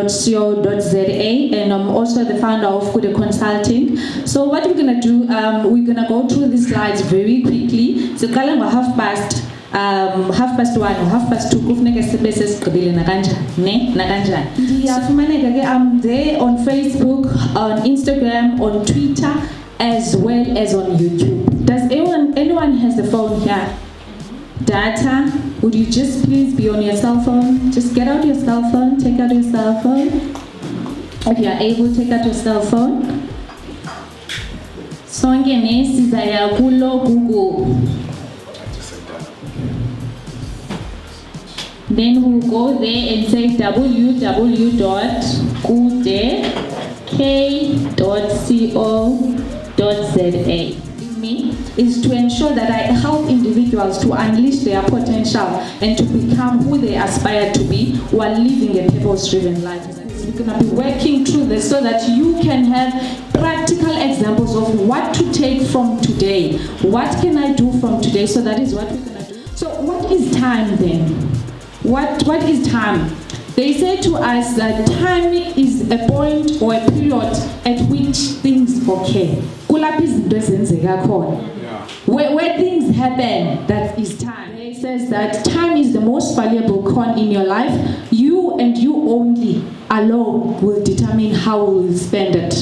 and I'm also the founder of Kude Consulting. So what we're gonna do, we're gonna go through these slides very quickly. So kalanga half past 1 or 2 kufuneka sibe sesigqibile nakanjani. Ndiyafumaneka ke I'm there on Facebook, on Instagram, on Twitter, as well as on YouTube. Does anyone has the phone here? Data? Would you just please be on your cell phone? Just get out your cell phone, take out your cell phone. If you are able, take out your cell phone. Sonke nesizaya kulo Google. Then we'll go there and say www.kude.co.za. Is to ensure that I help individuals to unleash their potential and to become who they aspire to be while living a purpose-driven life. We're going to be working through this so that you can have practical examples of what to take from today. What can I do from today? So that is what we're going to do. So what is time then? What is time? They say to us that time is a point or a period at which things occur. Where things happen, that is time. It says that time is the most valuable coin in your life. You and you only alone will determine how we will spend it.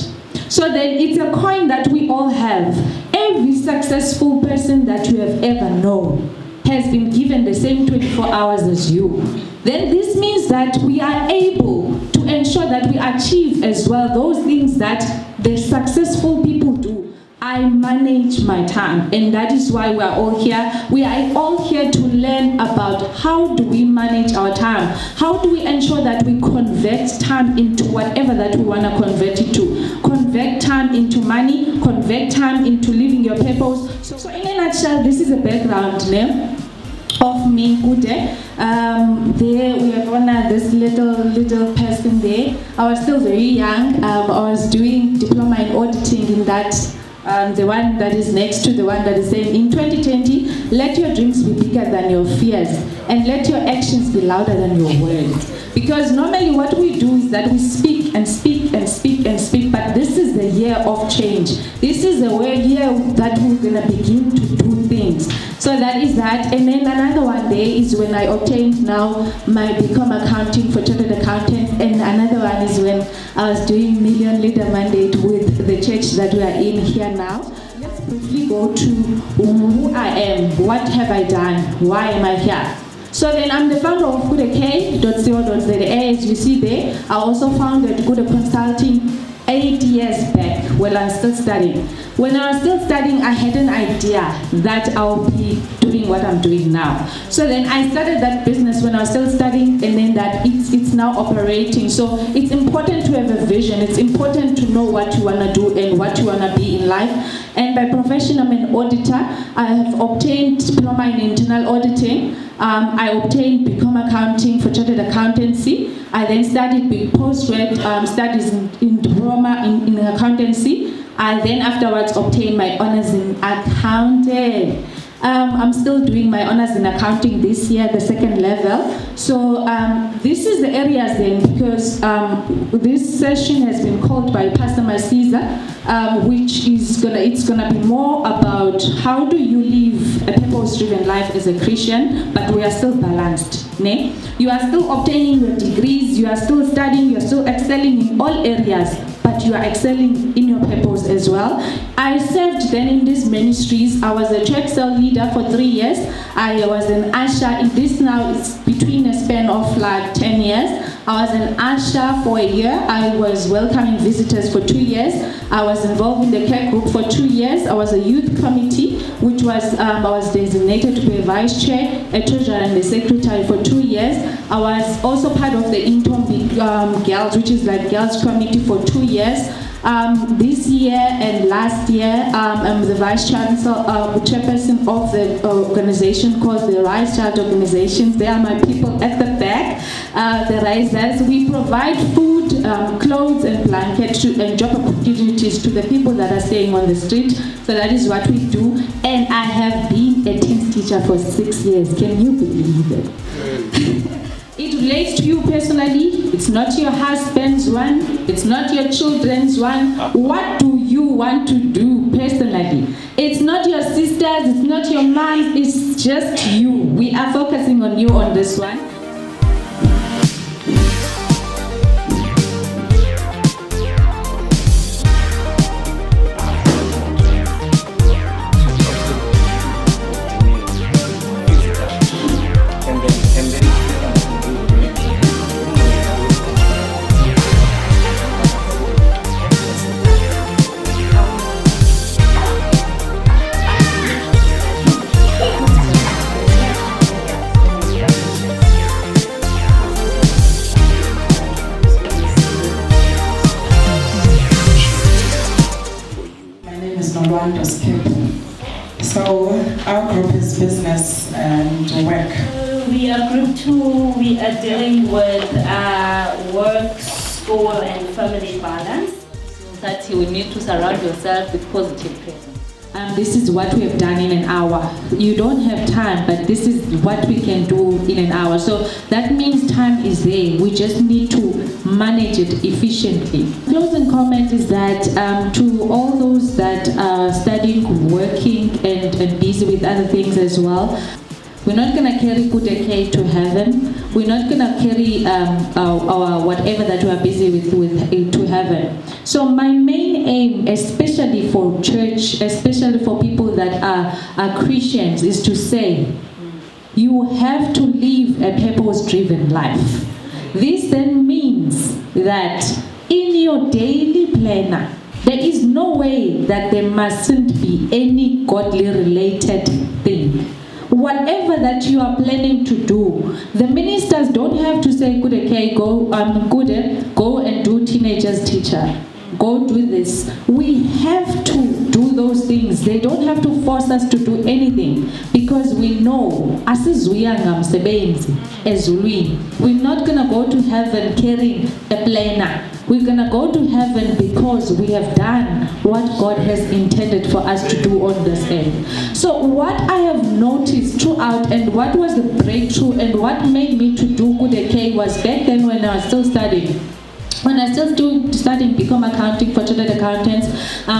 So then it's a coin that we all have. Every successful person that you have ever known has been given the same 24 hours as you. Then this means that we are able to ensure that we achieve as well those things that the successful people do. I manage my time, and that is why we are all here. We are all here to learn about how do we manage our time. How do we ensure that we convert time into whatever that we want to convert it to. Convert time into money, convert time into living your purpose. So in a nutshell, this is a background name of me, Kude. There we have this little person there. I was still very young. I was doing diploma in auditing in that. The one that is next to the one that is saying, in 2020, let your dreams be bigger than your fears and let your actions be louder than your words. Because normally what we do is that we speak and speak and speak and speak, but this is the year of change. This is the year that we're going to begin to do things. So that is that. And then another one day is when I obtained now my Become Accounting for Chartered Accountants. And another one is when I was doing Million Leader Mandate with the church that we are in here now. Let's briefly go to who I am. What have I done? Why am I here? So then I'm the founder of Kude.co.za. As you see there, I also founded Kude Consulting 8 years back when I was still studying. When I was still studying, I had an idea that I'll be doing what I'm doing now. So then I started that business when I was still studying, and then that it's now operating. So it's important to have a vision. It's important to know what you want to do and what you want to be in life. And by profession, I'm an auditor. I have obtained diploma in internal auditing. I obtained Become Accounting for Chartered Accountancy. I then studied postgrad studies in diploma in accountancy. I then afterwards obtained my honors in accounting. I'm still doing my honors in accounting this year, the second level. So this is the areas then, because this session has been called by Pastor Marciza, which is it's gonna be more about how do you live a purpose-driven life as a Christian, but we are still balanced. Ne? You are still obtaining your degrees, you are still studying, you are still excelling in all areas, but you are excelling in your purpose as well. I served then in these ministries. I was a church cell leader for 3 years. I was an usher. In this now it's between a span of like 10 years. I was an usher for a year. I was welcoming visitors for 2 years. I was involved in the care group for 2 years. I was a youth committee, which was I was designated to be a vice chair, a treasurer, and a secretary for 2 years. I was also part of the interim girls, which is like girls committee for 2 years. This year and last year, I'm the vice chancellor, chairperson of the organization called the Rise Child Organization. They are my people at the back, the Risers. We provide food, clothes, and blankets and job opportunities to the people that are staying on the street. So that is what we do. And I have been a teens teacher for 6 years. Can you believe it? It relates to you personally. It's not your husband's one. It's not your children's one. What do you want to do personally? It's not your sisters, it's not your moms, it's just you. We are focusing on you on this one. So our group is business and work. We are group 2. We are dealing with work, school and family balance. So that you will need to surround yourself with positive people. This is what we have done in an hour. You don't have time, but this is what we can do in an hour. So that means time is there. We just need to manage it efficiently. Closing comment is that to all those that are studying, working, and busy with other things as well, we're not going to carry Kude to heaven. We're not going to carry our whatever that we are busy with to heaven. So my main aim, especially for church, especially for people that are Christians, is to say, you have to live a purpose-driven life. This then means that in your daily planner, there is no way that there mustn't be any godly related thing. Whatever that you are planning to do, the ministers don't have to say, Kude, go and do teenagers teacher. Go do this. We have to do those things. They don't have to force us to do anything because we know we're not going to go to heaven carrying a planner. We're going to go to heaven because we have done what God has intended for us to do on this earth. So what I have noticed throughout and what was the breakthrough and what made me to do Kude was back then when I was still studying. When I still studying become accounting for chartered accountants,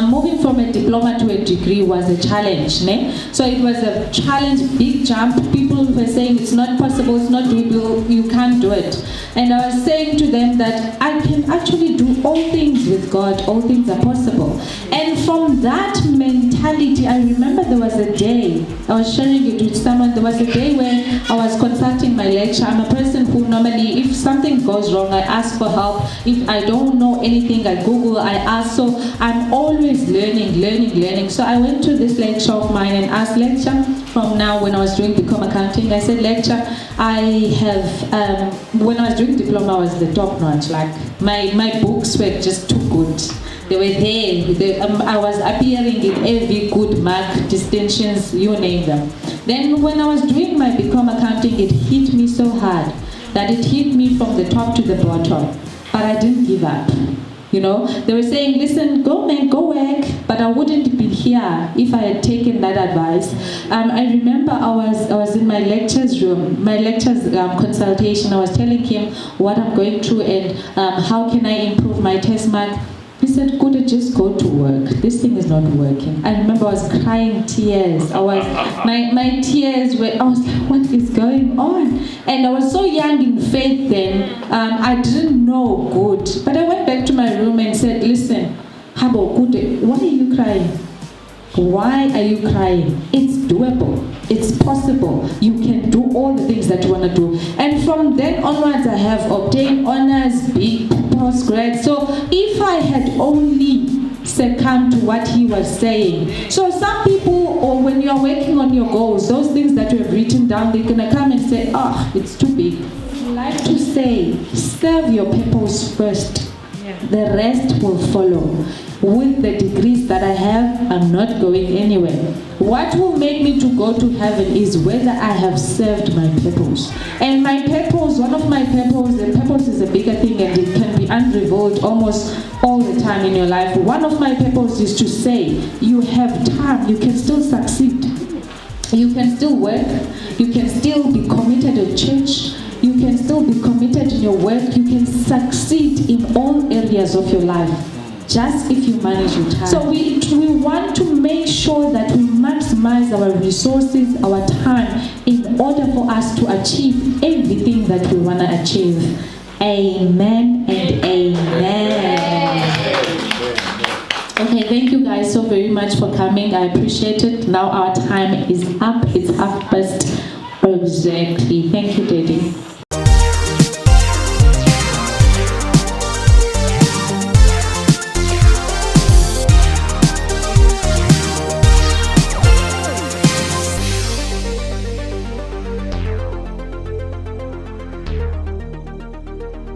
moving from a diploma to a degree was a challenge. Ne? So it was a challenge, big jump. People were saying it's not possible, it's not doable, you can't do it. And I was saying to them that I can actually do all things with God, all things are possible. And from that mentality, I remember there was a day, I was sharing it with someone, there was a day when I was consulting my lecture. I'm a person who normally, if something goes wrong, I ask for help. If I don't know anything, I Google, I ask. So I'm always learning. So I went to this lecture of mine and asked lecture from now when I was doing become accounting. I said, lecture, I have, when I was doing diploma, I was the top notch. Like my books were just too good. They were there. I was appearing in every good mark, distinctions, you name them. Then when I was doing my become accounting, it hit me so hard that it hit me from the top to the bottom. But I didn't give up. You know, they were saying, listen, go man, go work. But I wouldn't be here if I had taken that advice. I remember I was in my lectures room, my lectures consultation. I was telling him what I'm going through and how can I improve my test mark. He said, Kude, just go to work. This thing is not working. I remember I was crying tears. My tears were, I was like, what is going on? And I was so young in faith then, I didn't know good. But I went back to my room and said, listen, Habo, Kude, why are you crying? Why are you crying? It's doable. It's possible. You can do all the things that you want to do. And from then onwards, I have obtained honors, big postgrad. So if I had only succumbed to what he was saying. So some people, or when you're working on your goals, those things that you have written down, they're going to come and say, oh, it's too big. I like to say, serve your purpose first. The rest will follow. With the degrees that I have, I'm not going anywhere. What will make me to go to heaven is whether I have served my purpose. And my purpose, one of my purpose, the purpose is a bigger thing and it can be unrevealed almost all the time in your life. One of my purpose is to say, you have time, you can still succeed. You can still work, you can still be committed to church, you can still be committed in your work. You can succeed in all areas of your life, just if you manage your time. So we want to make sure that we maximize our resources, our time, in order for us to achieve everything that we want to achieve. Amen and amen. Okay, thank you guys so very much for coming. I appreciate it. Now our time is up. It's 1:30 exactly. Thank you, Daddy.